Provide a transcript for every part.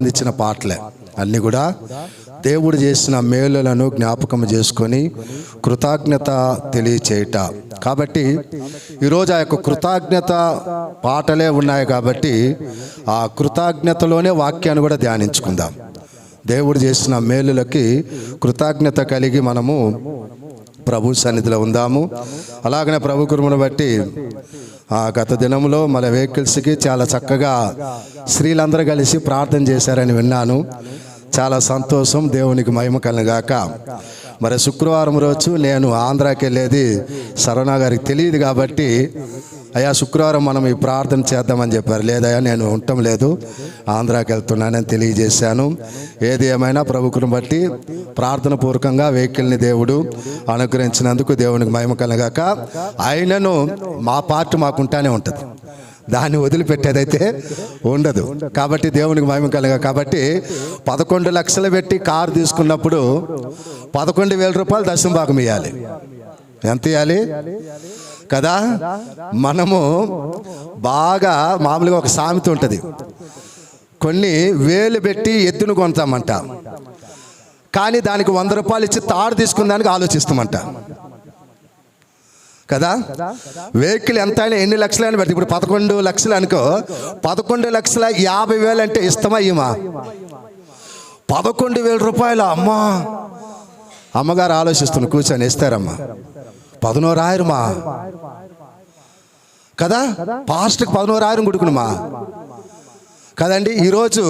ఇచ్చిన పాటలే అన్నీ కూడా దేవుడు చేసిన మేలులను జ్ఞాపకం చేసుకొని కృతజ్ఞత తెలియచేయట. కాబట్టి ఈరోజు ఆ యొక్క కృతజ్ఞత పాటలే ఉన్నాయి కాబట్టి ఆ కృతజ్ఞతలోనే వాక్యాన్ని కూడా ధ్యానించుకుందాం. దేవుడు చేసిన మేలులకి కృతజ్ఞత కలిగి మనము ప్రభు సన్నిధిలో ఉందాము. అలాగనే ప్రభు కృపను బట్టి గత దినంలో మన వెహికల్స్కి చాలా చక్కగా స్త్రీలందరూ కలిసి ప్రార్థన చేశారని విన్నాను. చాలా సంతోషం, దేవునికి మహిమ కలుగాక. మరి శుక్రవారం రోజు నేను ఆంధ్రాకి వెళ్ళేది సరవణ గారికి తెలియదు కాబట్టి, అయ్యా శుక్రవారం మనం ఈ ప్రార్థన చేద్దామని చెప్పారు. లేదయ్యా నేను ఉండటం లేదు, ఆంధ్రాకి వెళ్తున్నానని తెలియజేశాను. ఏది ఏమైనా ప్రభుకుని బట్టి ప్రార్థన పూర్వకంగా వెహికల్ని దేవుడు అనుగ్రహించినందుకు దేవునికి మహిమ కలగాక. ఆయనను మా పార్ట్ మాకుంటానే ఉంటుంది, దాన్ని వదిలిపెట్టేదైతే ఉండదు. కాబట్టి దేవునికి మహిమ కలగా. కాబట్టి 11 లక్షలు పెట్టి కారు తీసుకున్నప్పుడు 11,000 రూపాయలు దశమ భాగం ఇవ్వాలి. ఎంత ఇవ్వాలి కదా? మనము బాగా మామూలుగా ఒక సామెత ఉంటుంది, కొన్ని వేలు పెట్టి ఎద్దును కొంటామంట, కానీ దానికి 100 రూపాయలు ఇచ్చి తాడు తీసుకున్న దానికి ఆలోచిస్తామంట కదా. వెహికల్ ఎంత అయినా ఎన్ని లక్షలు అని పెడితే, ఇప్పుడు 11 లక్షలు అనుకో, 11,50,000 అంటే ఇస్తామా ఇమా? 11,000 రూపాయలు అమ్మా. అమ్మగారు ఆలోచిస్తున్న కూర్చొని ఇస్తారమ్మా, 11,000 మా కదా, పాస్ట్కి 11,000 కొడుకునుమా కదండి. ఈరోజు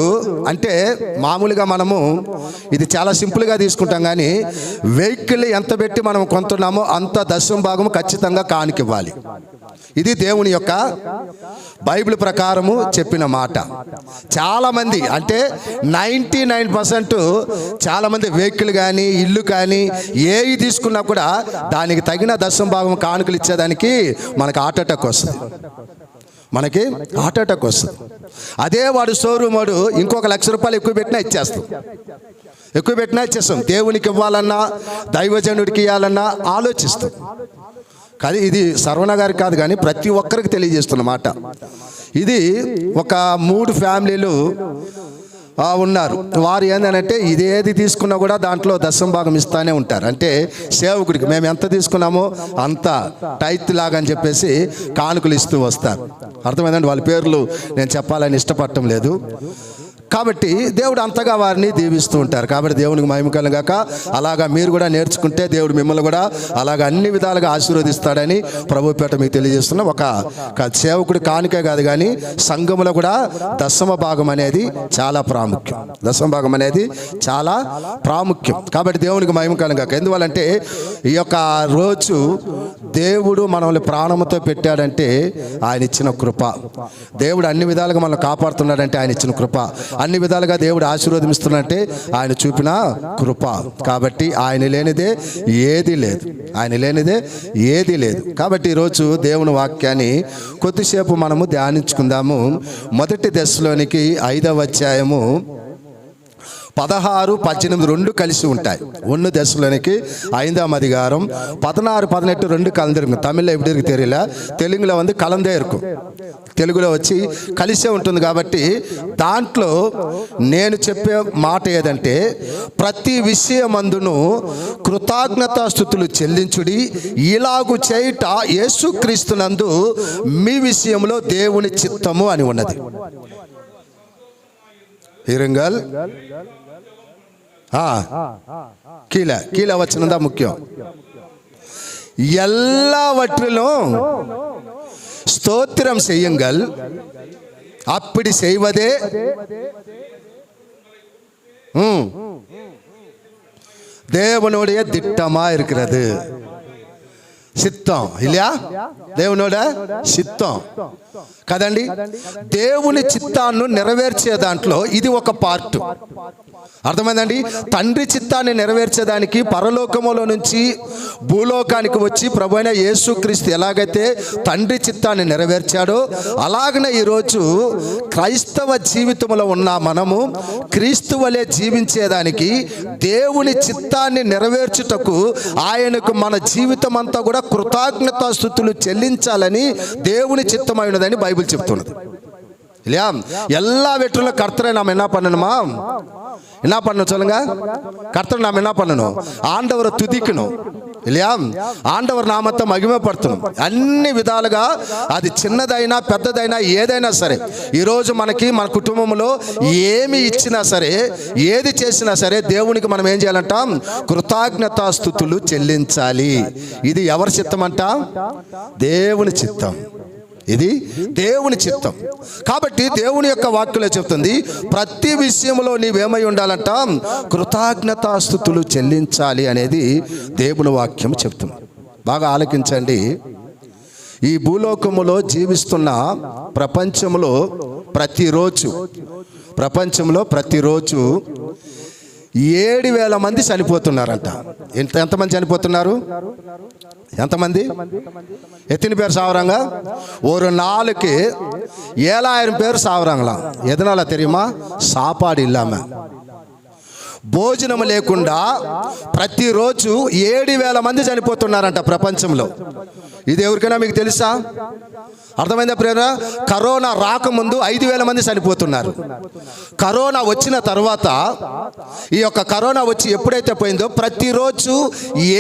అంటే మామూలుగా మనము ఇది చాలా సింపుల్గా తీసుకుంటాం, కానీ వెహికల్ ఎంత పెట్టి మనం కొంటున్నామో అంత దశమ భాగము ఖచ్చితంగా కానుకివ్వాలి. ఇది దేవుని యొక్క బైబిల్ ప్రకారము చెప్పిన మాట. చాలామంది అంటే 99% చాలామంది వెహికల్ కానీ ఇల్లు కానీ ఏవి తీసుకున్నా కూడా దానికి తగిన దశమ భాగం కానుకలు ఇచ్చేదానికి మనకు హార్ట్ అటాక్ వస్తుంది, మనకి హార్ట్ అటాక్ వస్తుంది. అదే వాడు షోరూమ్ వాడు ఇంకొక 1,00,000 రూపాయలు ఎక్కువ పెట్టినా ఇచ్చేస్తాం. దేవునికి ఇవ్వాలన్నా దైవజనుడికి ఇవ్వాలన్నా ఆలోచిస్తాం. కానీ ఇది సర్వణ గారికి కాదు, కానీ ప్రతి ఒక్కరికి తెలియజేస్తున్నమాట. ఇది ఒక 3 ఫ్యామిలీలు ఉన్నారు. వారు ఏంటంటే ఇదేది తీసుకున్నా కూడా దాంట్లో దశమ భాగం ఇస్తానే ఉంటారు. అంటే సేవకుడికి మేము ఎంత తీసుకున్నామో అంత టైత్ లాగా అని చెప్పేసి కానుకలు ఇస్తూ వస్తారు. అర్థమైందండి? వాళ్ళ పేర్లు నేను చెప్పాలని ఇష్టపడటం లేదు. కాబట్టి దేవుడు అంతగా వారిని దీవిస్తూ ఉంటారు. కాబట్టి దేవునికి మహిమ కలుగాక. అలాగా మీరు కూడా నేర్చుకుంటే దేవుడు మిమ్మల్ని కూడా అలాగా అన్ని విధాలుగా ఆశీర్వదిస్తాడని ప్రభుపేట మీకు తెలియజేస్తున్న ఒక సేవకుడి కానుకే కాదు, కానీ సంఘములో కూడా దశమ భాగం అనేది చాలా ప్రాముఖ్యం. దశమ భాగం అనేది చాలా ప్రాముఖ్యం. కాబట్టి దేవునికి మహిమ కలుగాక. ఎందువల్లంటే ఈ యొక్క రోజు దేవుడు మనల్ని ప్రాణముతో పెట్టాడంటే ఆయన ఇచ్చిన కృప. దేవుడు అన్ని విధాలుగా మనల్ని కాపాడుతున్నాడంటే ఆయన ఇచ్చిన కృప. అన్ని విధాలుగా దేవుడు ఆశీర్వదిస్తున్నాడంటే ఆయన చూపిన కృప. కాబట్టి ఆయన లేనిదే ఏది లేదు. కాబట్టి ఈరోజు దేవుని వాక్యాన్ని కొద్దిసేపు మనము ధ్యానించుకుందాము. 1 దశలోనికి 5వ అధ్యాయము 16, 18 రెండు కలిసి ఉంటాయి. 1 దశలోనికి 5వ అధికారం 16, 18 రెండు కలందరు. తమిళ్లో ఎప్పుడు తెలియల, తెలుగులో ఉంది కలందే ఇరుకు, తెలుగులో వచ్చి కలిసే ఉంటుంది. కాబట్టి దాంట్లో నేను చెప్పే మాట ఏదంటే, ప్రతి విషయమందును కృతజ్ఞతాస్తుతులు చెల్లించుడి, ఇలాగు చేయుట యేసుక్రీస్తునందు మీ విషయంలో దేవుని చిత్తము అని ఉన్నది. హిరంగల్ కీల వచ్చినందా ముఖ్యం. எல்லாவற்றிலும் ஸ்தோத்திரம் செய்யுங்கள், அப்படி செய்வதே தேவனுடைய திட்டமா இருக்கிறது. சித்தம் இல்லையா? దేవునోడ చిత్తం కదండి. దేవుని చిత్తాన్ని నెరవేర్చే దాంట్లో ఇది ఒక పార్ట్. అర్థమైందండి? తండ్రి చిత్తాన్ని నెరవేర్చేదానికి పరలోకములో నుంచి భూలోకానికి వచ్చి ప్రభువైన యేసుక్రీస్తు ఎలాగైతే తండ్రి చిత్తాన్ని నెరవేర్చాడో, అలాగనే ఈరోజు క్రైస్తవ జీవితంలో ఉన్న మనము క్రీస్తు వలె జీవించేదానికి దేవుని చిత్తాన్ని నెరవేర్చుటకు ఆయనకు మన జీవితం అంతా కూడా కృతజ్ఞతాస్తుతులు చెల్లించాలని దేవుని చిత్తమైనదని బైబిల్ చెప్తున్నది. இல்லையா? எல்லா வெற்றிலும் கர்த்தரை நாம் என்ன பண்ணணுமா? என்ன பண்ணணும் சொல்லுங்க? கர்த்தரை நாம் என்ன பண்ணணும்? ఆండవரை துதிக்கணும் இல்லையா? ఆండవర్ నామத்தை మహిమపడతాం అన్ని విధాలుగా. అది చిన్నదైనా పెద్దదైనా ఏదైనా సరే, ఈరోజు మనకి మన కుటుంబంలో ఏమి ఇచ్చినా సరే, ఏది చేసినా సరే దేవునికి మనం ఏం చేయాలంట? కృతజ్ఞతాస్తుతులు చెల్లించాలి. ఇది ఎవరి చిత్తం అంట? దేవుని చిత్తం. ఇది దేవుని చిత్తం. కాబట్టి దేవుని యొక్క వాక్యంలో చెప్తుంది, ప్రతి విషయంలో నీవేమై ఉండాలంట? కృతజ్ఞతాస్తుతులు చెల్లించాలి అనేది దేవుని వాక్యం చెప్తుంది. బాగా ఆలకించండి. ఈ భూలోకములో జీవిస్తున్న ప్రపంచంలో ప్రతిరోజు 7,000 మంది చనిపోతున్నారంట. ఎంతమంది చనిపోతున్నారు? ఎంతమంది? எத்தனை பேர் சாவறாங்க? ஒரு நாளுக்கு 7,000 பேர் சாவறாங்களாம். எதனால தெரியுமா? சாப்பாடு இல்லாம, భోజనం లేకుండా ప్రతిరోజు 7,000 మంది చనిపోతున్నారంట ప్రపంచంలో. ఇది ఎవరికైనా మీకు తెలుసా? అర్థమైందా ప్రేమ? కరోనా రాకముందు 5,000 మంది చనిపోతున్నారు. కరోనా వచ్చిన తర్వాత, ఈ యొక్క కరోనా వచ్చి ఎప్పుడైతే పోయిందో, ప్రతిరోజు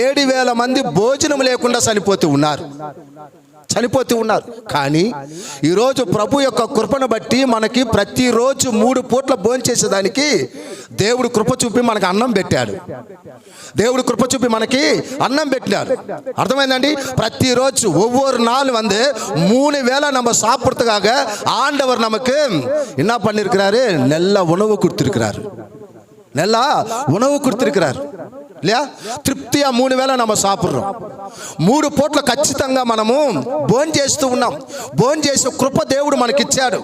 7,000 మంది భోజనం లేకుండా చనిపోతూ ఉన్నారు. కానీ ఈరోజు ప్రభు యొక్క కృపను బట్టి మనకి ప్రతిరోజు 3 పూట్ల భోజనం చేసేదానికి దేవుడు కృప చూపి మనకు అన్నం పెట్టాడు. అర్థమైందండి? ప్రతిరోజు ఒవ్వొరు నాள் வந்து 3 வேளை நம்ம சாப்பிடுறதுக்காக ஆண்டவர் நமக்கு என்ன பண்ணிருக்கிறாரு? நல்ல உணவு கொடுத்திருக்கிறாரு. இல்லையா? తృప్తిగా 3 వేళ நம்ம సాப்பிடுறோం. 3 పూట్ల ఖచ్చితంగా మనము భోజనం చేస్తూ ఉన్నాం. భోజనం చేసే కృప దేవుడు మనకి ఇచ్చాడు.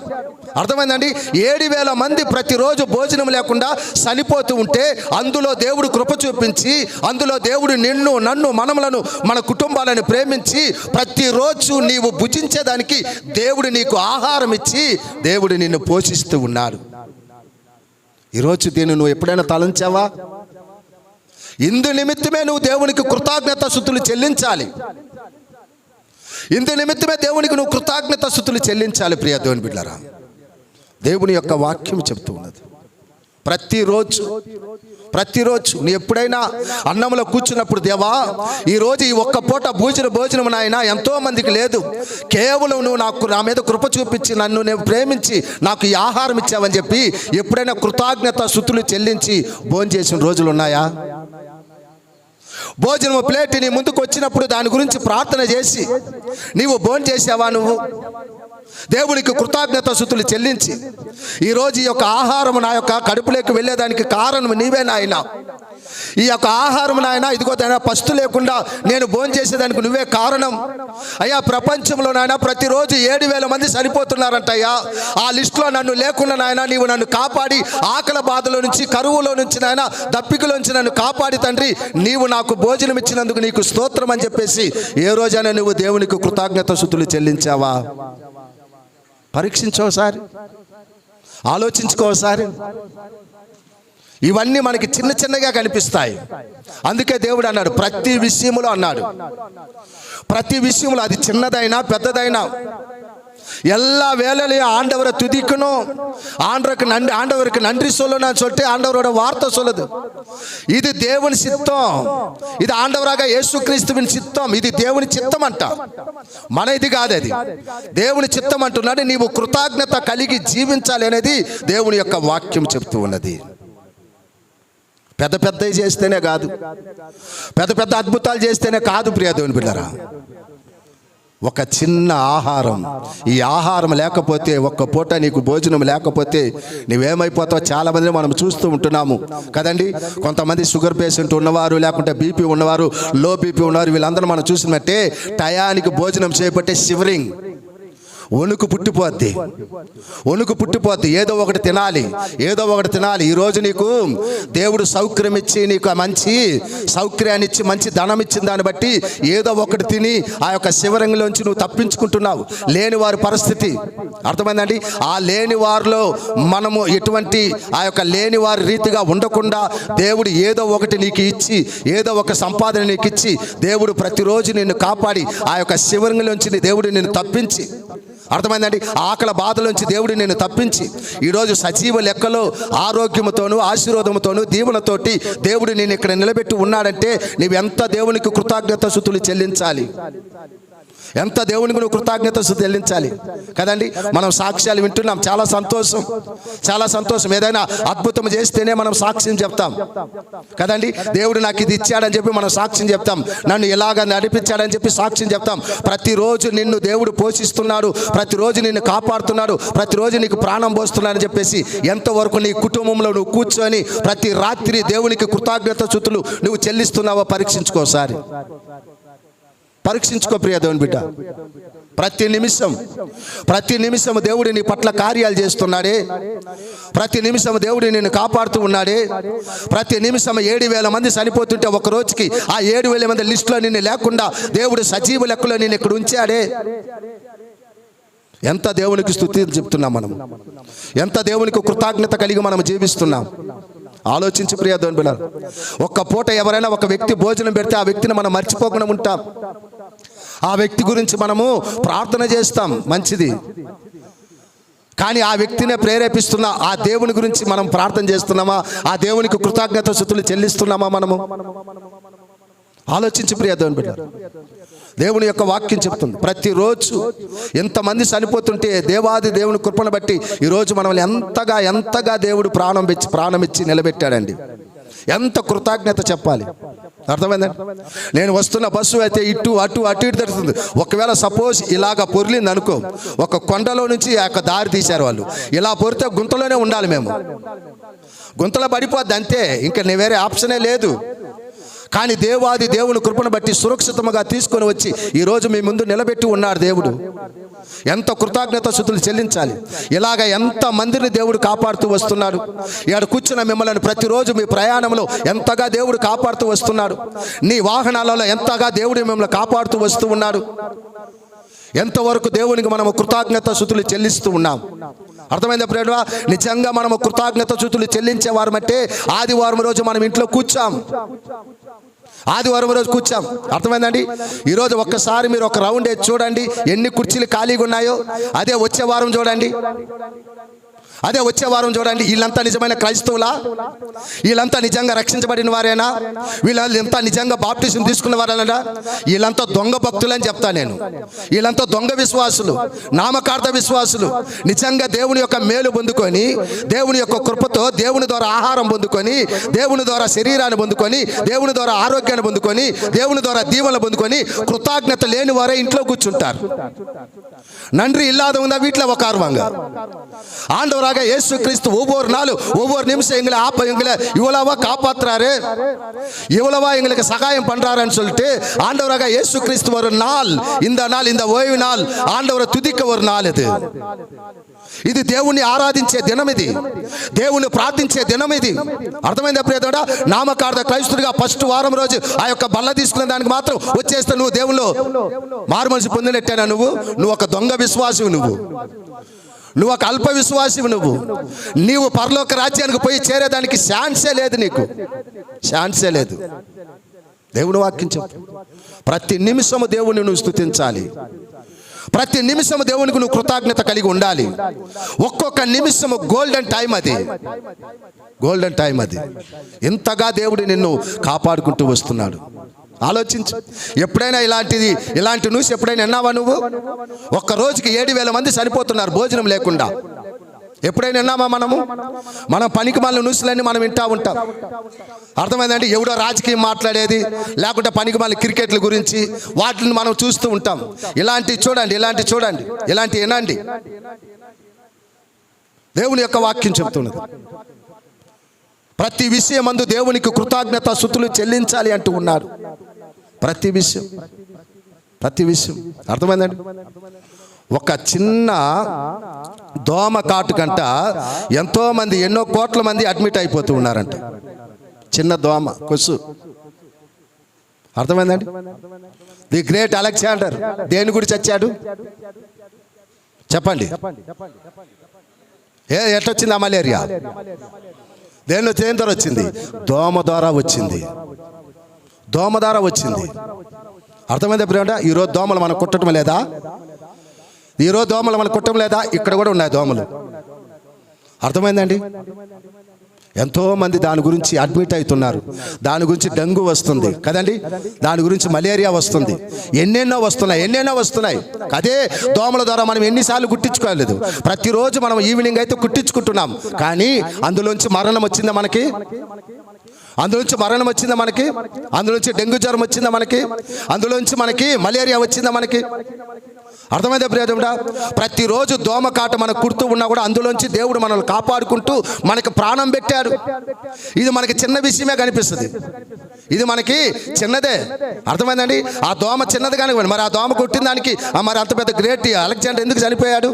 అర్థమైందండి? 7,000 మంది ప్రతిరోజు భోజనం లేకుండా చనిపోతూ ఉంటే, అందులో దేవుడు కృప చూపించి, అందులో దేవుడు నిన్ను, నన్ను, మనములను, మన కుటుంబాలను ప్రేమించి, ప్రతిరోజు నీవు భుజించేదానికి దేవుడు నీకు ఆహారం ఇచ్చి దేవుడు నిన్ను పోషిస్తూ ఉన్నాడు. ఈరోజు దీన్ని నువ్వు ఎప్పుడైనా తలంచావా? ఇందు నిమిత్తమే నువ్వు దేవునికి కృతజ్ఞతాస్తుతులు చెల్లించాలి. ఇందు నిమిత్తమే దేవునికి నువ్వు కృతజ్ఞతాస్తుతులు చెల్లించాలి. ప్రియ దేవుని బిడ్డలారా, దేవుని యొక్క వాక్యం చెప్తూ ఉన్నది, ప్రతిరోజు నీ ఎప్పుడైనా అన్నంలో కూర్చున్నప్పుడు, దేవా ఈరోజు ఈ ఒక్క పూట భోజనం నాయన ఎంతో మందికి లేదు, కేవలం నువ్వు నా మీద కృప చూపించి, నన్ను నేను ప్రేమించి నాకు ఈ ఆహారం ఇచ్చావని చెప్పి ఎప్పుడైనా కృతజ్ఞతాస్తుతులు చెల్లించి భోజనం చేసిన రోజులు ఉన్నాయా? భోజనం ప్లేట్ నీ ముందుకు వచ్చినప్పుడు దాని గురించి ప్రార్థన చేసి నీవు భోజనం చేసావా? నువ్వు దేవునికి కృతజ్ఞతాస్తుతులు చెల్లించి, ఈరోజు ఈ యొక్క ఆహారం నా యొక్క కడుపులోకి వెళ్ళేదానికి కారణం నీవే నాయన. ఈ యొక్క ఆహారం నాయన, ఇదిగో నాయన, పస్తు లేకుండా నేను భోజనం చేసేదానికి నువ్వే కారణం అయ్యా. ప్రపంచంలో నాయన ప్రతిరోజు 7,000 మంది చనిపోతున్నారంటయ్యా. ఆ లిస్టులో నన్ను లేకుండా నాయన నీవు నన్ను కాపాడి, ఆకలి బాధలో నుంచి, కరువులో నుంచి నాయన, దప్పికలోంచి నన్ను కాపాడి తండ్రి, నీవు నాకు భోజనం ఇచ్చినందుకు నీకు స్తోత్రం అని చెప్పేసి ఏ రోజైనా నువ్వు దేవునికి కృతజ్ఞతాస్తుతులు చెల్లించావా? పరీక్షించోసారి, ఆలోచించుకోసారి. ఇవన్నీ మనకి చిన్నగా కనిపిస్తాయి. అందుకే దేవుడు అన్నాడు, ప్రతి విషయంలో అది చిన్నదైనా పెద్దదైనా எல்லா வேலையிலையும் ஆண்டவரை துதிக்கணும். ஆண்டவருக்கு நன்றி சொல்லணும்னு சொல்லிட்டு ஆண்டவரோட வார்த்தை சொல்லுது. இது தேவன் சித்தம், இது ఆండవరాగ యేసుక్రీస్తువిன் చిత్తం, ఇది దేవుని చిత్తం అంట, మన ఇది కాదు, అది దేవుని చిత్తం అంటున్నాడు. నీవు కృతజ్ఞత కలిగి జీవించాలి అనేది దేవుని యొక్క వాక్యం చెప్తూ ఉన్నది. పెద్దవి చేస్తేనే కాదు, పెద్ద అద్భుతాలు చేస్తేనే కాదు ప్రియ దేవుని బిడ్డలారా. ఒక చిన్న ఆహారం, ఈ ఆహారం లేకపోతే, ఒక్క పూట నీకు భోజనం లేకపోతే నువ్వేమైపోతావు? చాలా మందిని మనం చూస్తూ ఉంటున్నాము కదండి. కొంతమంది షుగర్ పేషెంట్ ఉన్నవారు, లేకుంటే బీపీ ఉన్నవారు, లో బీపీ ఉన్నవారు, వీళ్ళందరూ మనం చూసినట్టే టయానికి భోజనం చేయబట్టే షివరింగ్, వణుకు పుట్టిపోద్ది. ఏదో ఒకటి తినాలి. ఈరోజు నీకు దేవుడు సౌకర్యం ఇచ్చి, నీకు మంచి సౌకర్యాన్ని ఇచ్చి, మంచి ధనం ఇచ్చిన దాన్ని బట్టి ఏదో ఒకటి తిని ఆ యొక్క శివరంగంలోంచి నువ్వు తప్పించుకుంటున్నావు. లేని వారి పరిస్థితి అర్థమైందండి. ఆ లేని వారిలో మనము ఎటువంటి ఆ యొక్క లేని వారి రీతిగా ఉండకుండా దేవుడు ఏదో ఒకటి నీకు ఇచ్చి, ఏదో ఒక సంపాదన నీకు ఇచ్చి, దేవుడు ప్రతిరోజు నిన్ను కాపాడి ఆ యొక్క శివరంగంలోంచి దేవుడు నిన్ను తప్పించి అర్థమైందండి. ఆకలి బాధలోంచి దేవుడు నేను తప్పించి ఈరోజు సజీవ లెక్కలో ఆరోగ్యముతోనూ ఆశీర్వాదముతోనూ దీవెనతోటి దేవుడు నేను ఇక్కడ నిలబెట్టి ఉన్నాడంటే నీవెంత దేవునికి కృతజ్ఞత స్తుతులు చెల్లించాలి, ఎంత దేవునికి నువ్వు కృతజ్ఞత చెల్లించాలి కదండి. మనం సాక్ష్యాలు వింటున్నాం, చాలా సంతోషం, చాలా సంతోషం. ఏదైనా అద్భుతం చేస్తేనే మనం సాక్ష్యం చెప్తాం కదండి. దేవుడు నాకు ఇది ఇచ్చాడని చెప్పి మనం సాక్ష్యం చెప్తాం, నన్ను ఇలాగ నడిపించాడని చెప్పి సాక్ష్యం చెప్తాం. ప్రతిరోజు నిన్ను దేవుడు పోషిస్తున్నాడు, ప్రతిరోజు నిన్ను కాపాడుతున్నాడు, ప్రతిరోజు నీకు ప్రాణం పోస్తున్నాడని చెప్పేసి ఎంతవరకు నీ కుటుంబంలో నువ్వు కూర్చొని ప్రతి రాత్రి దేవునికి కృతజ్ఞత స్తుతులు నువ్వు చెల్లిస్తున్నావో పరీక్షించుకోసారి, పరీక్షించుకో ప్రియ దేవుని బిడ్డ. ప్రతి నిమిషం దేవుడు నీ పట్ల కార్యాలు చేస్తున్నాడే, ప్రతి నిమిషం దేవుడు నిన్ను కాపాడుతూ ఉన్నాడే. ప్రతి నిమిషం 7,000 మంది చనిపోతుంటే ఒక రోజుకి ఆ 7,000 మంది లిస్టులో నిన్ను లేకుండా దేవుడు సజీవ లెక్కలో నిన్ను ఇక్కడ ఉంచాడే. ఎంత దేవునికి స్తుతి చెప్తున్నాం మనం, ఎంత దేవునికి కృతజ్ఞత కలిగి మనం జీవిస్తున్నాం. ఆలోచించి ప్రియ దేవుని బిడ్డ, ఒక్క పూట ఎవరైనా ఒక వ్యక్తి భోజనం పెడితే ఆ వ్యక్తిని మనం మర్చిపోకుండా ఉంటాం, ఆ వ్యక్తి గురించి మనము ప్రార్థన చేస్తాం, మంచిది. కానీ ఆ వ్యక్తినే ప్రేరేపిస్తున్న ఆ దేవుని గురించి మనం ప్రార్థన చేస్తున్నామా, ఆ దేవునికి కృతజ్ఞత స్తుతులు చెల్లిస్తున్నామా మనము? ఆలోచించి ప్రియ దేవుని బిడ్డ, దేవుని యొక్క వాక్యం చెప్తుంది ప్రతిరోజు ఎంతమంది చనిపోతుంటే దేవాది దేవుని కృపను బట్టి ఈరోజు మనల్ని ఎంతగా దేవుడు ప్రాణం ఇచ్చి నిలబెట్టాడండి. ఎంత కృతజ్ఞత చెప్పాలి, అర్థమైందండి. నేను వస్తున్న బస్సు అయితే ఇటు తడుతుంది. ఒకవేళ సపోజ్ ఇలాగ పొర్లింది అనుకో, ఒక కొండలో నుంచి ఆ దారి తీశారు వాళ్ళు, ఇలా పొరితే గుంతలోనే ఉండాలి, మేము గుంతలో పడిపోద్ది అంతే, ఇంకా వేరే ఆప్షనే లేదు. కానీ దేవాది దేవుని కృపను బట్టి సురక్షితంగా తీసుకొని వచ్చి ఈరోజు మీ ముందు నిలబెట్టి ఉన్నాడు దేవుడు. ఎంత కృతజ్ఞత స్తుతులు చెల్లించాలి. ఇలాగ ఎంత మందిని దేవుడు కాపాడుతూ వస్తున్నాడు. ఇక్కడ కూర్చున్న మిమ్మల్ని ప్రతిరోజు మీ ప్రయాణంలో ఎంతగా దేవుడు కాపాడుతూ వస్తున్నాడు. నీ వాహనాలలో ఎంతగా దేవుడు మిమ్మల్ని కాపాడుతూ వస్తూ ఉన్నాడు. ఎంతవరకు దేవునికి మనము కృతజ్ఞత స్తుతులు చెల్లిస్తూ ఉన్నాం. అర్థమైందా ప్రియుడా? నిజంగా మనము కృతజ్ఞత స్తుతులు చెల్లించేవారమంటే ఆదివారం రోజు మనం ఇంట్లో కూర్చాం, ఆదివారం రోజు కూర్చాం. అర్థమైందండి. ఈరోజు ఒక్కసారి మీరు ఒక రౌండ్ వేసి చూడండి ఎన్ని కుర్చీలు ఖాళీగా ఉన్నాయో. అదే వచ్చే వారం చూడండి, వీళ్ళంతా నిజమైన క్రైస్తవులా? వీళ్ళంతా నిజంగా రక్షించబడిన వారేనా? వీళ్ళంతా నిజంగా బాప్టిజం తీసుకున్న వారేనా? వీళ్ళంతా దొంగ భక్తులని చెప్తా నేను. వీళ్ళంతా దొంగ విశ్వాసులు, నామకార్థ విశ్వాసులు. నిజంగా దేవుని యొక్క మేలు పొందుకొని, దేవుని యొక్క కృపతో దేవుని ద్వారా ఆహారం పొందుకొని, దేవుని ద్వారా శరీరాన్ని పొందుకొని, దేవుని ద్వారా ఆరోగ్యాన్ని పొందుకొని, దేవుని ద్వారా దీవెనలు పొందుకొని కృతజ్ఞత లేని వారే ఇంట్లో కూర్చుంటారు. நன்றி இல்லாதவங்க தான் வீட்டில் உட்காருவாங்க. ஆண்டவராக இயேசு கிறிஸ்து ஒவ்வொரு நாளும் ஒவ்வொரு நிமிஷம் எங்களை இவ்வளவா காப்பாத்துறாரு, இவ்வளவா எங்களுக்கு சகாயம் பண்றாருன்னு சொல்லிட்டு ஆண்டவராக இயேசு கிறிஸ்து ஒரு நாள், இந்த ஓய்வு நாள் ஆண்டவரை துதிக்க ஒரு நாள். ఇది దేవుని ఆరాధించే దినం, ఇది దేవుని ప్రార్థించే దినం. ఇది అర్థమైందా ప్రియతోడా? నామకార్థ క్రైస్తుడిగా ఫస్ట్ వారం రోజు ఆ యొక్క బల్ల తీసుకునే దానికి మాత్రం వచ్చేస్తే నువ్వు దేవుళ్ళు మారు మనసు పొందినట్టేనా? నువ్వు ఒక దొంగ విశ్వాసివి, నువ్వు ఒక అల్ప విశ్వాసివి. నీవు పరలోక రాజ్యానికి పోయి చేరేదానికి ఛాన్సే లేదు, నీకు ఛాన్సే లేదు. దేవుని వాక్యం చెప్పు. ప్రతి నిమిషము దేవుని నువ్వు స్తుతించాలి, ప్రతి నిమిషము దేవునికి నువ్వు కృతజ్ఞత కలిగి ఉండాలి. ఒక్కొక్క నిమిషము గోల్డెన్ టైం, అది గోల్డెన్ టైం. అది ఎంతగా దేవుడు నిన్ను కాపాడుకుంటూ వస్తున్నాడు. ఆలోచించు. ఎప్పుడైనా ఇలాంటి న్యూస్ ఎప్పుడైనా విన్నావా నువ్వు? ఒక్క రోజుకి 7,000 మంది చనిపోతున్నారు భోజనం లేకుండా. ఎప్పుడైనా విన్నామా మనము? మనం పనికి మాలిన న్యూస్లన్నీ మనం వింటూ ఉంటాం. అర్థమైందండి. ఎవడో రాజకీయం మాట్లాడేది, లేకుంటే పనికి మాలిన క్రికెట్ల గురించి వాటిని మనం చూస్తూ ఉంటాం. ఇలాంటివి చూడండి, ఇలాంటివి వినండి. దేవుని యొక్క వాక్యం చెప్తున్నది ప్రతి విషయమందు దేవునికి కృతజ్ఞత స్తుతులు చెల్లించాలి అంటూ ఉన్నారు. ప్రతి విషయం అర్థమైందండి. ఒక చిన్న దోమ కాటు కంట ఎంతో మంది, ఎన్నో కోట్ల మంది అడ్మిట్ అయిపోతూ ఉన్నారంట. చిన్న దోమ కొసు. అర్థమైందండి. ది గ్రేట్ అలెగ్జాండర్ దేని గురించి చచ్చాడు చెప్పండి? ఎట్టొచ్చింది ఆ మలేరియా? దేని ద్వారా వచ్చింది? దోమ ద్వారా వచ్చింది. అర్థమైందా ప్రియుడా? ఈరోజు దోమలు మనం కుట్టడం లేదా? ఈరోజు దోమలు మన కుట్టం లేదా? ఇక్కడ కూడా ఉన్నాయి దోమలు. అర్థమైందండి? ఎంతోమంది దాని గురించి అడ్మిట్ అవుతున్నారు. దాని గురించి డెంగ్యూ వస్తుంది కదండి, దాని గురించి మలేరియా వస్తుంది, ఎన్నెన్నో వస్తున్నాయి. అదే దోమల ద్వారా మనం ఎన్నిసార్లు కుట్టించుకోలేదు. ప్రతిరోజు మనం ఈవినింగ్ అయితే కుట్టించుకుంటున్నాం. కానీ అందులోంచి మరణం వచ్చిందా మనకి? అందులోంచి డెంగ్యూ జ్వరం వచ్చిందా మనకి? అందులోంచి మనకి మలేరియా వచ్చిందా మనకి? అర్థమైందా ప్రియదేవుడా? ప్రతిరోజు దోమకాట మనకు కుడుతూ ఉన్నా కూడా అందులోంచి దేవుడు మనల్ని కాపాడుకుంటూ మనకి ప్రాణం పెట్టాడు. ఇది మనకి చిన్న విషయమే కనిపిస్తుంది, ఇది మనకి చిన్నదే. అర్థమైందండి? ఆ దోమ చిన్నది కానీ మరి ఆ దోమ కుట్టిన దానికి మరి అంత పెద్ద గ్రేట్ అలెగ్జాండర్ ఎందుకు చనిపోయాడు?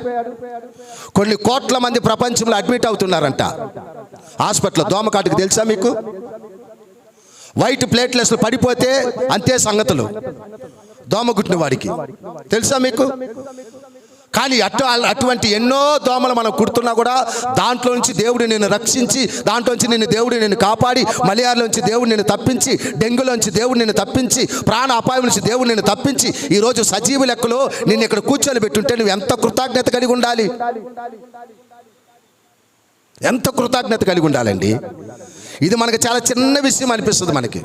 కొన్ని కోట్ల మంది ప్రపంచంలో అడ్మిట్ అవుతున్నారంట హాస్పిటల్లో దోమకాటుకి. తెలుసా మీకు? వైట్ ప్లేట్లెస్లు పడిపోతే అంతే సంగతులు దోమ కుట్టిన వాడికి. తెలుసా మీకు? కానీ అటువంటి ఎన్నో దోమలు మనం కుడుతున్నా కూడా దాంట్లో నుంచి దేవుడు నిన్ను రక్షించి, దాంట్లో నుంచి దేవుడు నిన్ను కాపాడి, మలేరియాలోంచి దేవుడు నిన్ను తప్పించి, డెంగ్యూలోంచి దేవుడు నిన్ను తప్పించి, ప్రాణ అపాయం నుంచి దేవుడు నిన్ను తప్పించి ఈరోజు సజీవ లెక్కలో నిన్ను ఇక్కడ కూర్చొని పెట్టుంటే నువ్వు ఎంత కృతజ్ఞత కలిగి ఉండాలి, ఎంత కృతజ్ఞత కలిగి ఉండాలండి. ఇది మనకి చాలా చిన్న విషయం అనిపిస్తుంది,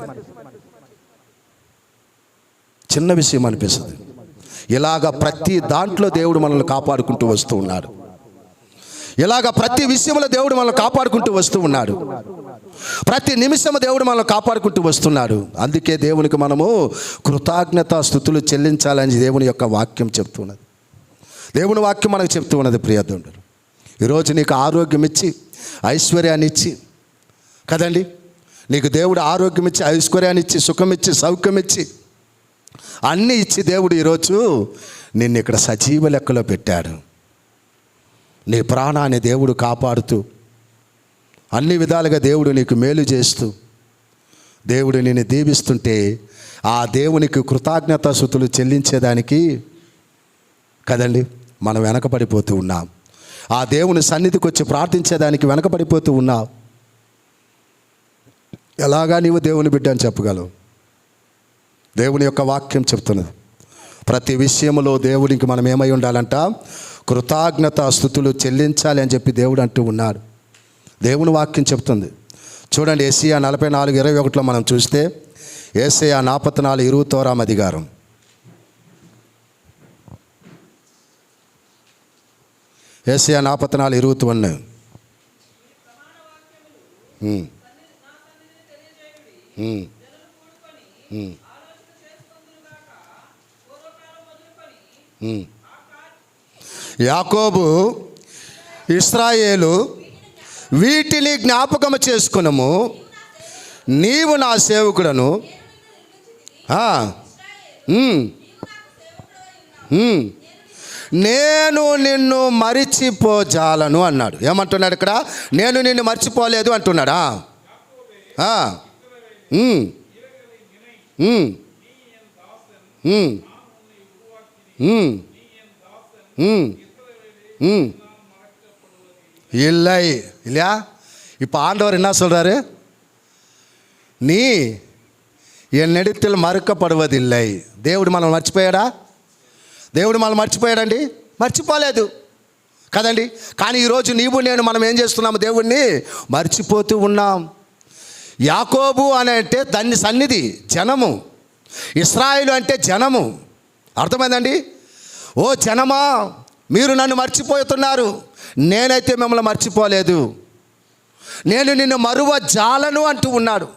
చిన్న విషయం అనిపిస్తుంది. ఇలాగ ప్రతి దాంట్లో దేవుడు మనల్ని కాపాడుకుంటూ వస్తూ ఉన్నాడు. ఇలాగ ప్రతి విషయంలో దేవుడు మనల్ని కాపాడుకుంటూ వస్తూ ఉన్నాడు. ప్రతి నిమిషము దేవుడు మనల్ని కాపాడుకుంటూ వస్తున్నాడు. అందుకే దేవునికి మనము కృతజ్ఞతా స్తుతులు చెల్లించాలని దేవుని యొక్క వాక్యం చెప్తున్నది. దేవుని వాక్యం మనకు చెప్తూ ఉన్నది. ప్రియదేవుడు, ఈరోజు నీకు ఆరోగ్యం ఇచ్చి ఐశ్వర్యాన్ని ఇచ్చి కదండి, నీకు దేవుడు ఆరోగ్యం ఇచ్చి ఐశ్వర్యాన్ని ఇచ్చి సుఖం ఇచ్చి సౌఖ్యం ఇచ్చి అన్నీ ఇచ్చి దేవుడు ఈరోజు నిన్ను ఇక్కడ సజీవ లెక్కలో పెట్టాడు. నీ ప్రాణాన్ని దేవుడు కాపాడుతూ అన్ని విధాలుగా దేవుడు నీకు మేలు చేస్తూ దేవుడు నిన్ను దీవిస్తుంటే ఆ దేవునికి కృతజ్ఞతాస్తుతులు చెల్లించేదానికి కదండి మనం వెనకబడిపోతూ ఉన్నాం. ఆ దేవుని సన్నిధికి వచ్చి ప్రార్థించేదానికి వెనకబడిపోతూ ఉన్నాం. ఎలాగా నీవు దేవుని బిడ్డ అని చెప్పగలవు? దేవుని యొక్క వాక్యం చెప్తున్నది. ప్రతి విషయంలో దేవునికి మనం ఏమై ఉండాలంట? కృతజ్ఞత స్తుతులు చెల్లించాలి అని చెప్పి దేవుడు అంటూ ఉన్నాడు. దేవుని వాక్యం చెప్తుంది. చూడండి, యెషయా 44:21 మనం చూస్తే, యెషయా 44:21 అధికారం. యెషయా 44:21. యాకోబు, ఇశ్రాయేలు, వీటిని జ్ఞాపకము చేసుకునము, నీవు నా సేవకుడను, నేను నిన్ను మరిచిపోజాలను అన్నాడు. ఏమంటున్నాడు ఇక్కడ? నేను నిన్ను మర్చిపోలేదు అంటున్నాడా? இல்லை இல்லையா? இப்போ ஆண்டவர் என்ன சொல்கிறாரு? நீ என்னிடத்தில் మరకப்படுవదిல்லை. దేవుడు మనల్ని మర్చిపోయాడా? దేవుడు మనల్ని మర్చిపోయాడండి? మర్చిపోలేదు కదండి. కానీ ఈరోజు నీవు నేను మనం ఏం చేస్తున్నాము? దేవుణ్ణి మర్చిపోతూ ఉన్నాం. యాకోబు అని అంటే దాన్ని సన్నిధి జనము, ఇశ్రాయేలు అంటే జనము. అర్థమైందండి? ఓ జనమా, మీరు నన్ను మర్చిపోతున్నారు, నేనైతే మిమ్మల్ని మర్చిపోలేదు. నేను నిన్ను మరువ జాలను అంటూ ఉన్నాడు.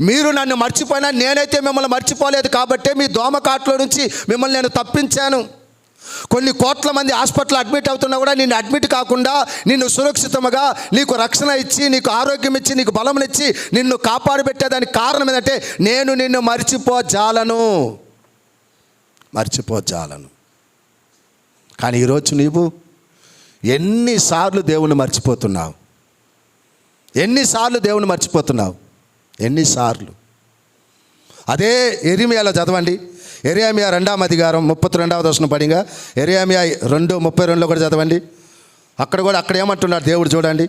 మీరు నన్ను మర్చిపోయినా నేనైతే మిమ్మల్ని మర్చిపోలేదు. కాబట్టే మీ దోమకాట్లో నుంచి మిమ్మల్ని నేను తప్పించాను. కొన్ని కోట్ల మంది హాస్పిటల్ అడ్మిట్ అవుతున్నా కూడా నిన్ను అడ్మిట్ కాకుండా నిన్ను సురక్షితంగా నీకు రక్షణ ఇచ్చి, నీకు ఆరోగ్యం ఇచ్చి, నీకు బలమునిచ్చి నిన్ను కాపాడి పెట్టేదానికి కారణం ఏంటంటే నేను నిన్ను మర్చిపోజాలను. కానీ ఈరోజు నీవు ఎన్నిసార్లు దేవుని మర్చిపోతున్నావు? ఎన్నిసార్లు? అదే యెరెమీయాలో చదవండి. యెరెమీయా 2వ అధికారం 32వ వచనం పడిగా యెరెమీయా 2:32 కూడా చదవండి. అక్కడ ఏమంటున్నాడు దేవుడు చూడండి.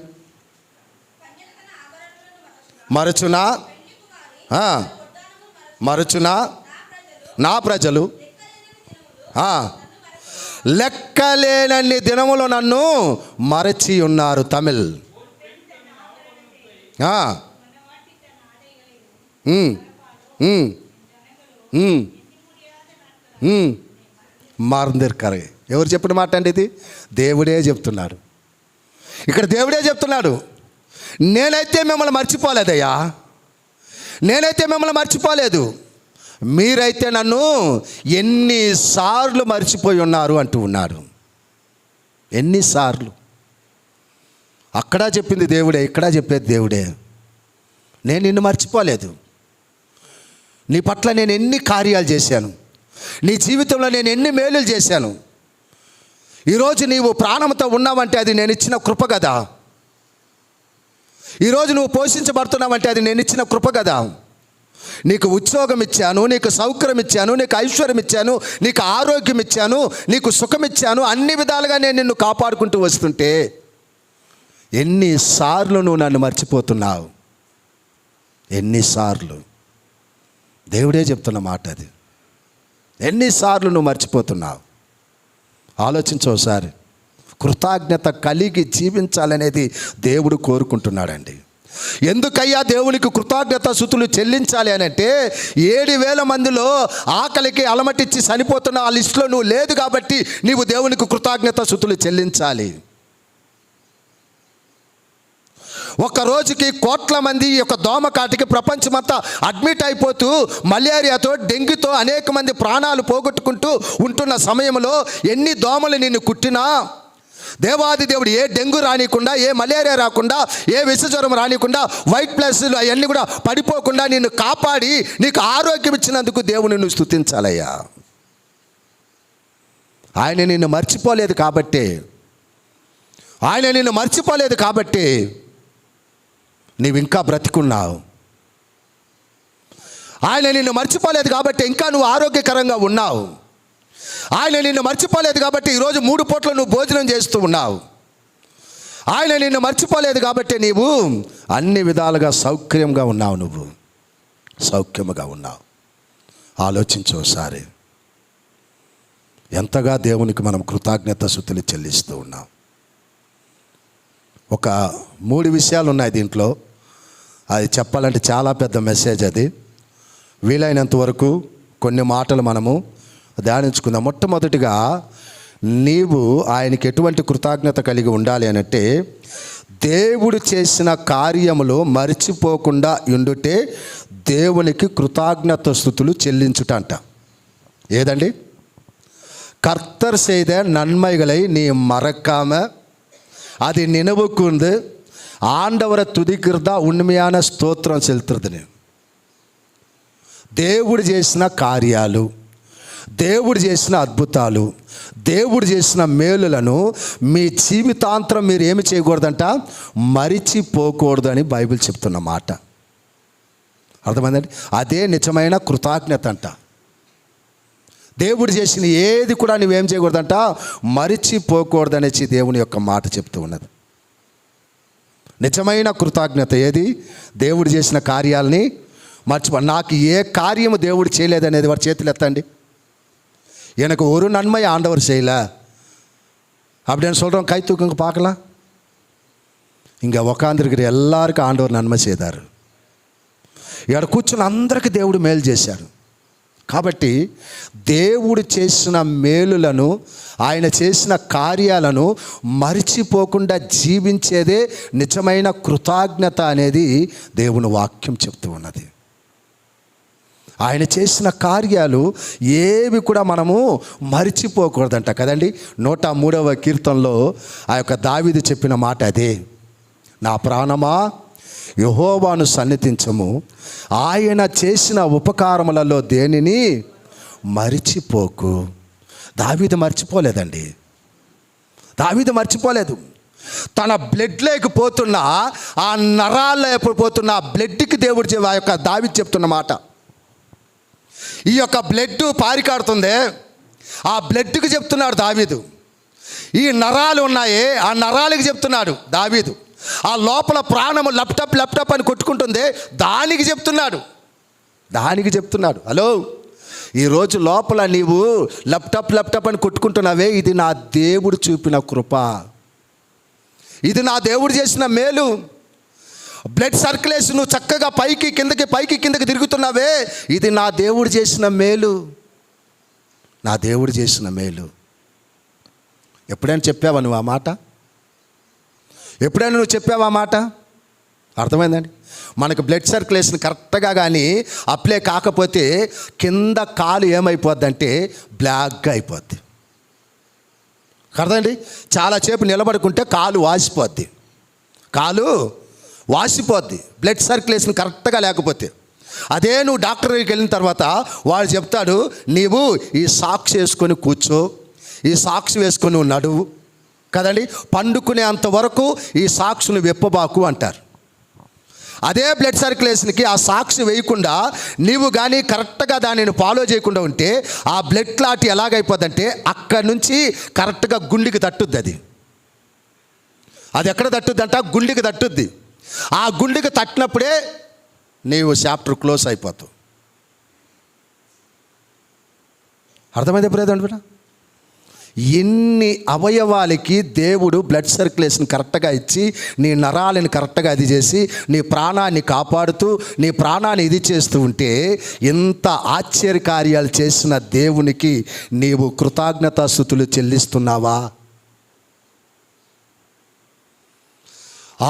మరచునా నా ప్రజలు లెక్కలేనన్ని దినములు నన్ను మరచి ఉన్నారు. తమిళ్. మారందిర్కరే. ఎవరు చెప్పిన మాట అండి ఇది? దేవుడే చెప్తున్నాడు. ఇక్కడ దేవుడే చెప్తున్నాడు, నేనైతే మిమ్మల్ని మర్చిపోలేదయ్యా, నేనైతే మిమ్మల్ని మర్చిపోలేదు, మీరైతే నన్ను ఎన్నిసార్లు మర్చిపోయి ఉన్నారు అంటూ ఉన్నాడు. ఎన్నిసార్లు? అక్కడ చెప్పింది దేవుడే, ఇక్కడ చెప్పేది దేవుడే. నేను నిన్ను మర్చిపోలేదు. నీ పట్ల నేను ఎన్ని కార్యాలు చేశాను, నీ జీవితంలో నేను ఎన్ని మేలులు చేశాను. ఈరోజు నీవు ప్రాణంతో ఉన్నావంటే అది నేను ఇచ్చిన కృప కదా. ఈరోజు నువ్వు పోషించబడుతున్నావంటే అది నేను ఇచ్చిన కృప కదా. నీకు ఉద్యోగం ఇచ్చాను, నీకు సౌకర్యం ఇచ్చాను, నీకు ఐశ్వర్యం ఇచ్చాను, నీకు ఆరోగ్యం ఇచ్చాను, నీకు సుఖం ఇచ్చాను. అన్ని విధాలుగా నేను నిన్ను కాపాడుకుంటూ వస్తుంటే ఎన్నిసార్లు నువ్వు నన్ను మర్చిపోతున్నావు? ఎన్నిసార్లు? దేవుడే చెప్తున్న మాట అది. ఎన్నిసార్లు నువ్వు మర్చిపోతున్నావు? ఆలోచించు ఒకసారి. కృతజ్ఞత కలిగి జీవించాలనేది దేవుడు కోరుకుంటున్నాడండి. ఎందుకయ్యా దేవునికి కృతజ్ఞత స్తుతులు చెల్లించాలి అని అంటే, 7,000 మందిలో ఆకలికి అలమటిచ్చి చనిపోతున్న ఆ లిస్టులో నువ్వు లేదు కాబట్టి నీవు దేవునికి కృతజ్ఞత స్తుతులు చెల్లించాలి. ఒక రోజుకి కోట్ల మంది ఈ యొక్క దోమకాటికి ప్రపంచమంతా అడ్మిట్ అయిపోతూ మలేరియాతో, డెంగ్యూతో అనేక మంది ప్రాణాలు పోగొట్టుకుంటూ ఉంటున్న సమయంలో ఎన్ని దోమలు నిన్ను కుట్టినా దేవాది దేవుడు ఏ డెంగ్యూ రానికుండా, ఏ మలేరియా రాకుండా, ఏ విషజ్వరం రానికుండా, వైట్ ప్లస్లు అవన్నీ కూడా పడిపోకుండా నిన్ను కాపాడి నీకు ఆరోగ్యం ఇచ్చినందుకు దేవుని నువ్వు స్తుతించాలయ్యా. ఆయన నిన్ను మర్చిపోలేదు కాబట్టి, ఆయన నిన్ను మర్చిపోలేదు కాబట్టి నీవు ఇంకా బ్రతికున్నావు. ఆయన నిన్ను మర్చిపోలేదు కాబట్టి ఇంకా నువ్వు ఆరోగ్యకరంగా ఉన్నావు. ఆయన నిన్ను మర్చిపోలేదు కాబట్టి ఈరోజు 3 పూట్ల నువ్వు భోజనం చేస్తూ ఉన్నావు. ఆయన నిన్ను మర్చిపోలేదు కాబట్టి నీవు అన్ని విధాలుగా సౌఖ్యంగా ఉన్నావు. నువ్వు సౌఖ్యముగా ఉన్నావు. ఆలోచించు ఒకసారి, ఎంతగా దేవునికి మనం కృతజ్ఞత స్తుతులు చెల్లిస్తూ ఉన్నాం. ఒక 3 విషయాలు ఉన్నాయి దీంట్లో. అది చెప్పాలంటే చాలా పెద్ద మెసేజ్. అది వీలైనంత వరకు కొన్ని మాటలు మనము ధ్యానించుకుందాం. మొట్టమొదటిగా నీవు ఆయనకి ఎటువంటి కృతజ్ఞత కలిగి ఉండాలి అనంటే, దేవుడు చేసిన కార్యములు మరిచిపోకుండా ఉండుటే దేవునికి కృతజ్ఞత స్తుతులు చెల్లించుట అంట. ఏదండి? కర్తర్ செய்த நன்மைகளை நீ மறக்காம அது நினைவுக்கூர்ந்து ஆண்டவரை துதிக்கிறதா உண்மையான స్తోత్రం செலுத்துறதுன்னு. దేవుడు చేసిన కార్యాలు, దేవుడు చేసిన అద్భుతాలు, దేవుడు చేసిన మేలులను మీ జీవితాంతరం మీరు ఏమి చేయకూడదంట? మరిచిపోకూడదు అని బైబిల్ చెప్తున్న మాట. అర్థమైందండి? అదే నిజమైన కృతజ్ఞత అంట. దేవుడు చేసిన ఏది కూడా నువ్వేం చేయకూడదంట? మరిచిపోకూడదు అనేసి దేవుని యొక్క మాట చెప్తూ ఉన్నది. నిజమైన కృతజ్ఞత ఏది? దేవుడు చేసిన కార్యాలని నాకు ఏ కార్యము దేవుడు చేయలేదనేది వారి చేతులు ఎత్తండి. எனக்கு ஒரு நன்மை ஆண்டவர் செய்யல அப்படின்னு சொல்கிறோம். கை தூக்குங்க பார்க்கலாம். இங்கே உக்காந்துருக்கிற எல்லாருக்கும் ஆண்டவர் நன்மை செய்தார். ఇక్కడ కూర్చుని అందరికీ దేవుడు మేలు చేశారు. కాబట్టి దేవుడు చేసిన మేలులను, ఆయన చేసిన కార్యాలను మరిచిపోకుండా జీవించేదే నిజమైన కృతజ్ఞత అనేది దేవుని వాక్యం చెప్తూ ఉన్నది. ఆయన చేసిన కార్యాలు ఏవి కూడా మనము మరిచిపోకూడదంట కదండి. 103వ కీర్తనలో ఆ యొక్క దావీదు చెప్పిన మాట అదే. నా ప్రాణమా యెహోవాను సన్నిధించము, ఆయన చేసిన ఉపకారములలో దేనిని మరిచిపోకు. దావీదు మర్చిపోలేదండి. దావీదు మర్చిపోలేదు. తన బ్లడ్లోకి పోతున్న ఆ నరాల్లో పోతున్న ఆ బ్లడ్కి దేవుడు ఆ యొక్క దావీదు చెప్తున్న మాట, ఈ యొక్క బ్లడ్ పారికాడుతుంది, ఆ బ్లడ్కి చెప్తున్నాడు దావీదు. ఈ నరాలు ఉన్నాయే, ఆ నరాలకి చెప్తున్నాడు దావీదు. ఆ లోపల ప్రాణము లప్టప్ లప్టప్ అని కొట్టుకుంటుంది, దానికి చెప్తున్నాడు. హలో, ఈరోజు లోపల నీవు ల్యాప్టాప్ అని కొట్టుకుంటున్నావే, ఇది నా దేవుడు చూపిన కృప, ఇది నా దేవుడు చేసిన మేలు. బ్లడ్ సర్క్యులేషన్ నువ్వు చక్కగా పైకి కిందకి తిరుగుతున్నావే, ఇది నా దేవుడు చేసిన మేలు, నా దేవుడు చేసిన మేలు. ఎప్పుడైనా చెప్పావా నువ్వు ఆ మాట? ఎప్పుడైనా నువ్వు చెప్పావా ఆ మాట? అర్థమైందండి? మనకు బ్లడ్ సర్క్యులేషన్ కరెక్ట్గా కానీ అప్లై కాకపోతే కింద కాలు ఏమైపోద్ది అంటే బ్లాక్గా అయిపోద్ది. అర్థమండి? చాలాసేపు నిలబడుకుంటే కాలు వాసిపోద్ది బ్లడ్ సర్క్యులేషన్ కరెక్ట్గా లేకపోతే. అదే నువ్వు డాక్టర్ దగ్గరికి వెళ్ళిన తర్వాత వాడు చెప్తాడు, నీవు ఈ సాక్స్ వేసుకొని కూర్చో, ఈ సాక్స్ వేసుకొని నువ్వు నడువు కదండి, పండుకునే అంతవరకు ఈ సాక్స్ను విప్పబాకు అంటారు. అదే బ్లడ్ సర్క్యులేషన్కి ఆ సాక్స్ వేయకుండా నీవు కానీ కరెక్ట్గా దానిని ఫాలో చేయకుండా ఉంటే ఆ బ్లడ్ క్లాట్ ఎలాగైపోద్దంటే అక్కడి నుంచి కరెక్ట్గా గుండెకి తట్టుద్ది. అది ఎక్కడ తట్టుద్దంట? గుండెకి తట్టుద్ది. ఆ గుండెకి తట్టినప్పుడే నీవు చాప్టర్ క్లోజ్ అయిపోతావు. అర్థమైంది ఎప్పుడైతే? ఎన్ని అవయవాలకి దేవుడు బ్లడ్ సర్క్యులేషన్ కరెక్ట్గా ఇచ్చి నీ నరాలను కరెక్ట్గా అది చేసి నీ ప్రాణాన్ని కాపాడుతూ నీ ప్రాణాన్ని ఇది చేస్తూ ఉంటే, ఎంత ఆశ్చర్యకార్యాలు చేసిన దేవునికి నీవు కృతజ్ఞతాస్తుతులు చెల్లిస్తున్నావా?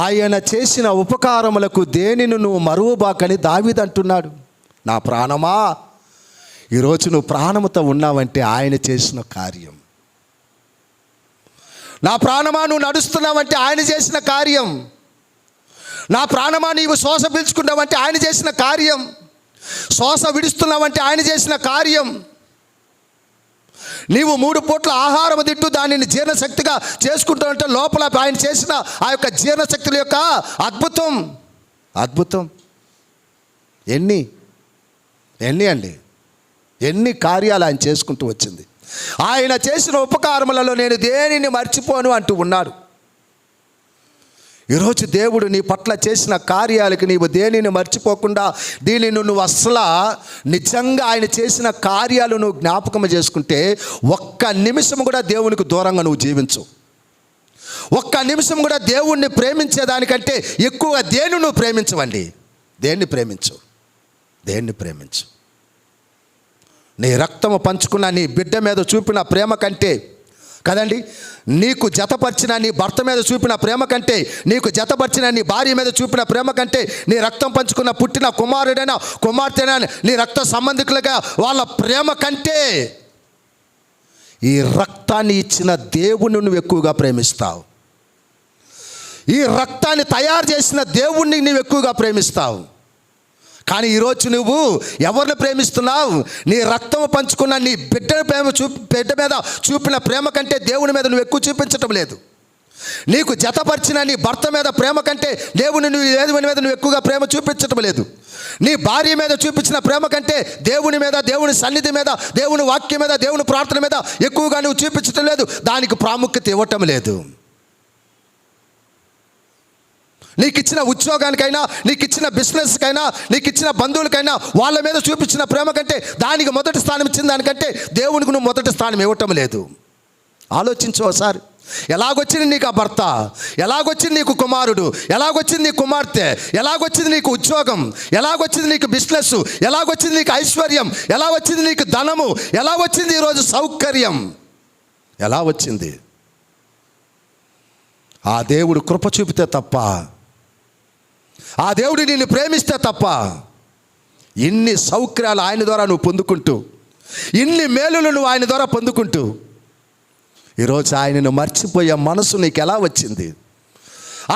ఆయన చేసిన ఉపకారములకు దేనిని నువ్వు మరువబాకని దావీదు అంటున్నాడు. నా ప్రాణమా, ఈరోజు నువ్వు ప్రాణముతో ఉన్నావంటే ఆయన చేసిన కార్యం. నా ప్రాణమా, నువ్వు నడుస్తున్నావంటే ఆయన చేసిన కార్యం. నా ప్రాణమా, నీవు శ్వాస పీల్చుకున్నావంటే ఆయన చేసిన కార్యం. శ్వాస విడుస్తున్నావంటే ఆయన చేసిన కార్యం. నీవు 3 పూట్ల ఆహారం తింటూ దానిని జీర్ణశక్తిగా చేసుకుంటావంటే లోపల ఆయన చేసిన ఆ యొక్క జీర్ణశక్తుల యొక్క అద్భుతం ఎన్ని కార్యాలు ఆయన చేసుకుంటూ వచ్చింది. ఆయన చేసిన ఉపకారములలో నేను దేనిని మర్చిపోను అంటూ ఉన్నాడు. ఈరోజు దేవుడు నీ పట్ల చేసిన కార్యాలకి నీవు దేనిని మర్చిపోకుండా దీనిని నువ్వు అసలు నిజంగా ఆయన చేసిన కార్యాలు నువ్వు జ్ఞాపకం చేసుకుంటే ఒక్క నిమిషం కూడా దేవునికి దూరంగా నువ్వు జీవించు. ఒక్క నిమిషం కూడా దేవుణ్ణి ప్రేమించేదానికంటే ఎక్కువ దేన్ని నువ్వు ప్రేమించవండి. దేన్ని ప్రేమించు. నీ రక్తము పంచుకున్న నీ బిడ్డ మీద చూపిన ప్రేమ కంటే కదండి, నీకు జతపరిచిన నీ భర్త మీద చూపిన ప్రేమ కంటే, నీకు జతపరిచిన నీ భార్య మీద చూపిన ప్రేమ కంటే, నీ రక్తం పంచుకున్న పుట్టిన కుమారుడైనా కుమార్తెనా నీ రక్త సంబంధికులుగా వాళ్ళ ప్రేమ కంటే ఈ రక్తాన్ని ఇచ్చిన దేవుణ్ణి నువ్వు ఎక్కువగా ప్రేమిస్తావు. ఈ రక్తాన్ని తయారు చేసిన దేవుణ్ణి నువ్వు ఎక్కువగా ప్రేమిస్తావు. కానీ ఈరోజు నువ్వు ఎవరిని ప్రేమిస్తున్నావు? నీ రక్తం పంచుకున్న నీ బిడ్డ మీద చూపిన ప్రేమ కంటే దేవుని మీద నువ్వు ఎక్కువ చూపించటం లేదు. నీకు జతపరిచిన నీ భర్త మీద ప్రేమ కంటే దేవుని మీద నువ్వు ఎక్కువగా ప్రేమ చూపించటం లేదు. నీ భార్య మీద చూపించిన ప్రేమ కంటే దేవుని మీద, దేవుని సన్నిధి మీద, దేవుని వాక్యం మీద, దేవుని ప్రార్థన మీద ఎక్కువగా నువ్వు చూపించటం లేదు. దానికి ప్రాముఖ్యత ఇవ్వటం లేదు. నీకు ఇచ్చిన ఉద్యోగానికైనా, నీకు ఇచ్చిన బిజినెస్కైనా, నీకు ఇచ్చిన బంధువులకైనా వాళ్ళ మీద చూపించిన ప్రేమ కంటే, దానికి మొదటి స్థానం ఇచ్చిన దానికంటే దేవునికి నువ్వు మొదటి స్థానం ఇవ్వటం లేదు. ఆలోచించు ఒకసారి. ఎలాగొచ్చింది నీకు ఆ భర్త, ఎలాగొచ్చింది నీకు కుమారుడు, ఎలాగొచ్చింది నీకు కుమార్తె, ఎలాగొచ్చింది నీకు ఉద్యోగం, ఎలాగొచ్చింది నీకు బిజినెస్, ఎలాగొచ్చింది నీకు ఐశ్వర్యం, ఎలా వచ్చింది నీకు ధనము, ఎలా వచ్చింది ఈరోజు సౌకర్యం, ఎలా వచ్చింది? ఆ దేవుడు కృప చూపితే తప్ప, ఆ దేవుడు నిన్ను ప్రేమిస్తే తప్ప ఇన్ని సౌకర్యాలు ఆయన ద్వారా నువ్వు పొందుకుంటూ, ఇన్ని మేలులు నువ్వు ఆయన ద్వారా పొందుకుంటూ ఈరోజు ఆయనను మర్చిపోయే మనసు నీకు ఎలా వచ్చింది?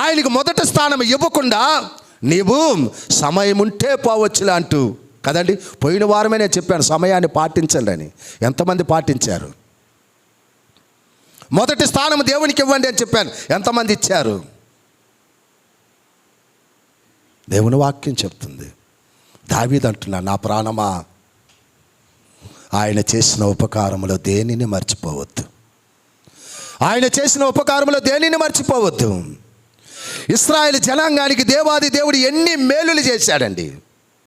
ఆయనకు మొదటి స్థానం ఇవ్వకుండా నీవు సమయం ఉంటే పోవచ్చులే అంటూ కదండి. పోయిన వారమే నేను చెప్పాను సమయాన్ని పాటించండి అని. ఎంతమంది పాటించారు? మొదటి స్థానం దేవునికి ఇవ్వండి అని చెప్పాను. ఎంతమంది ఇచ్చారు? దేవుని వాక్యం చెప్తుంది. దావీదు అంటున్నా, నా ప్రాణమా, ఆయన చేసిన ఉపకారములో దేనిని మర్చిపోవద్దు. ఆయన చేసిన ఉపకారములో దేనిని మర్చిపోవద్దు. ఇశ్రాయేలు జనాంగానికి దేవాది దేవుడు ఎన్ని మేలులు చేశాడండి.